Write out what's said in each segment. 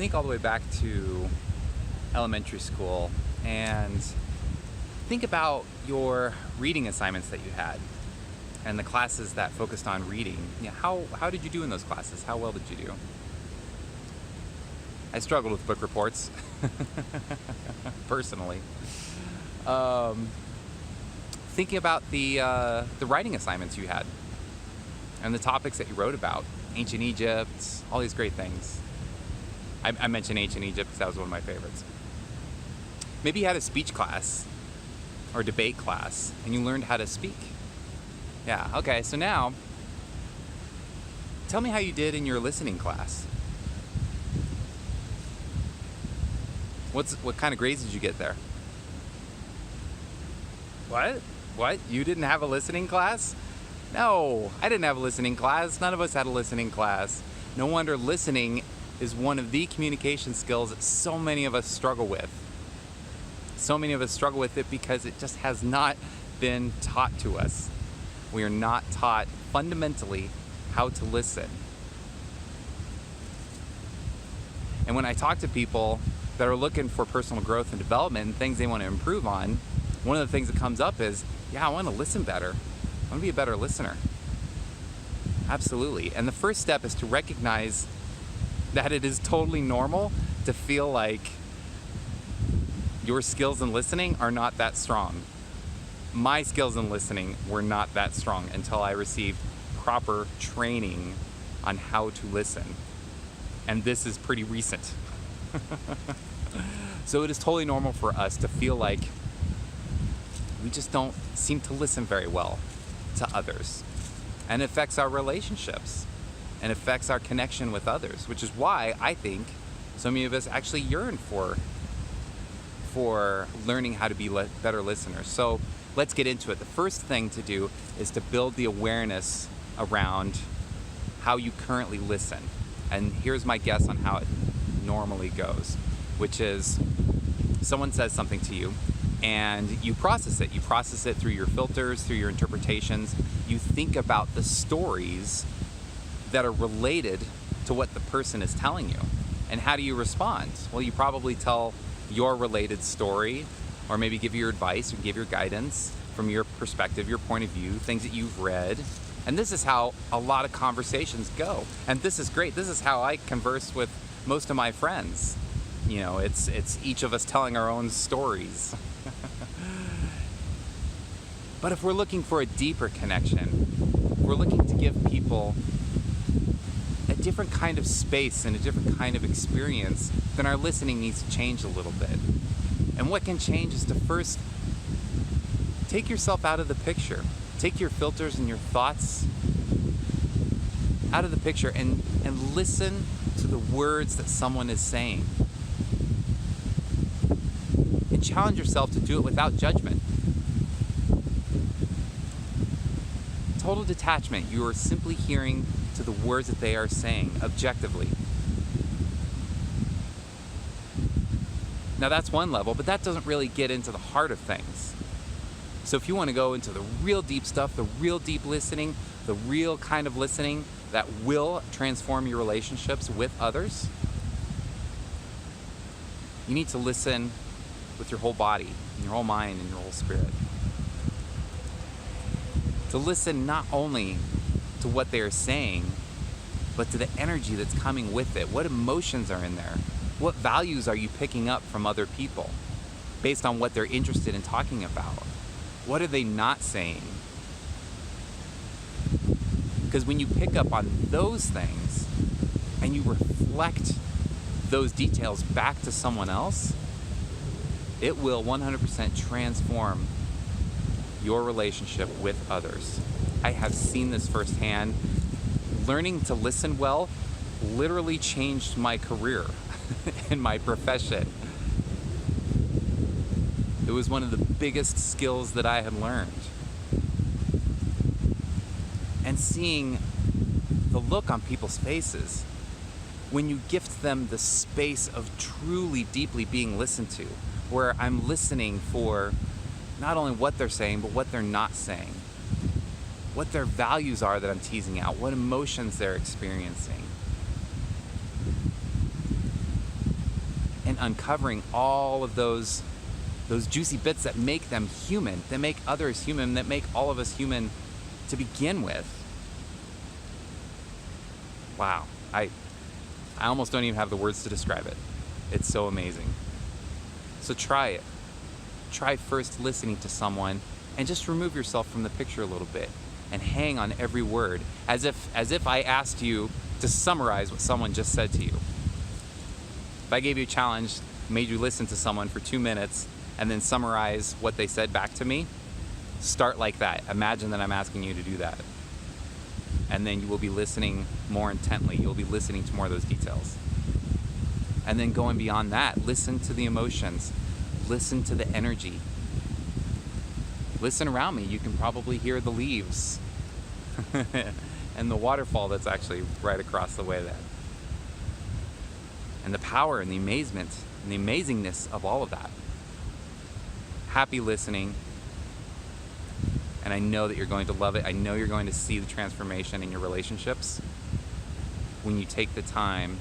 think all the way back to elementary school and think about your reading assignments that you had and the classes that focused on reading. Yeah, how did you do in those classes? How well did you do? I struggled with book reports, personally. Thinking about the writing assignments you had and the topics that you wrote about, ancient Egypt, all these great things. I mentioned ancient Egypt because that was one of my favorites. Maybe you had a speech class or debate class and you learned how to speak. Yeah, okay, so now tell me how you did in your listening class. What kind of grades did you get there? What? You didn't have a listening class? No, I didn't have a listening class. None of us had a listening class. No wonder listening is one of the communication skills that so many of us struggle with. So many of us struggle with it because it just has not been taught to us. We are not taught fundamentally how to listen. And when I talk to people that are looking for personal growth and development and things they want to improve on, one of the things that comes up is, yeah, I want to listen better. I want to be a better listener. Absolutely. And the first step is to recognize that it is totally normal to feel like your skills in listening are not that strong. My skills in listening were not that strong until I received proper training on how to listen. And this is pretty recent. So it is totally normal for us to feel like we just don't seem to listen very well to others. And it affects our relationships and affects our connection with others, which is why I think so many of us actually yearn for learning how to be better listeners. So let's get into it. The first thing to do is to build the awareness around how you currently listen. And here's my guess on how it normally goes, which is someone says something to you and you process it. You process it through your filters, through your interpretations. You think about the stories that are related to what the person is telling you. And how do you respond? Well, you probably tell your related story, or maybe give your advice or give your guidance from your perspective, your point of view, things that you've read. And this is how a lot of conversations go. And this is great. This is how I converse with most of my friends. You know, it's each of us telling our own stories. But if we're looking for a deeper connection, we're looking to give people a different kind of space and a different kind of experience, then our listening needs to change a little bit. And what can change is to first take yourself out of the picture. Take your filters and your thoughts out of the picture and listen to the words that someone is saying. And challenge yourself to do it without judgment. Total detachment. You are simply hearing to the words that they are saying objectively. Now that's one level, but that doesn't really get into the heart of things. So if you want to go into the real deep stuff, the real deep listening, the real kind of listening that will transform your relationships with others, you need to listen with your whole body, and your whole mind, and your whole spirit. To listen not only to what they are saying, but to the energy that's coming with it. What emotions are in there? What values are you picking up from other people based on what they're interested in talking about? What are they not saying? Because when you pick up on those things and you reflect those details back to someone else, it will 100% transform your relationship with others. I have seen this firsthand. Learning to listen well literally changed my career and my profession. It was one of the biggest skills that I had learned. And seeing the look on people's faces when you gift them the space of truly deeply being listened to, where I'm listening for not only what they're saying, but what they're not saying, what their values are that I'm teasing out, what emotions they're experiencing. and uncovering all of those juicy bits that make them human, that make others human, that make all of us human to begin with. Wow, I almost don't even have the words to describe it. It's so amazing. So try it. Try first listening to someone and just remove yourself from the picture a little bit and hang on every word as if I asked you to summarize what someone just said to you. If I gave you a challenge, made you listen to someone for 2 minutes and then summarize what they said back to me, start like that. Imagine that I'm asking you to do that. And then you will be listening more intently. You'll be listening to more of those details. And then going beyond that, listen to the emotions. Listen to the energy. Listen around me. You can probably hear the leaves and the waterfall that's actually right across the way there. And the power and the amazement and the amazingness of all of that. Happy listening. And I know that you're going to love it. I know you're going to see the transformation in your relationships when you take the time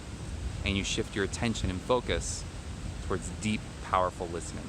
and you shift your attention and focus towards deep, powerful listening.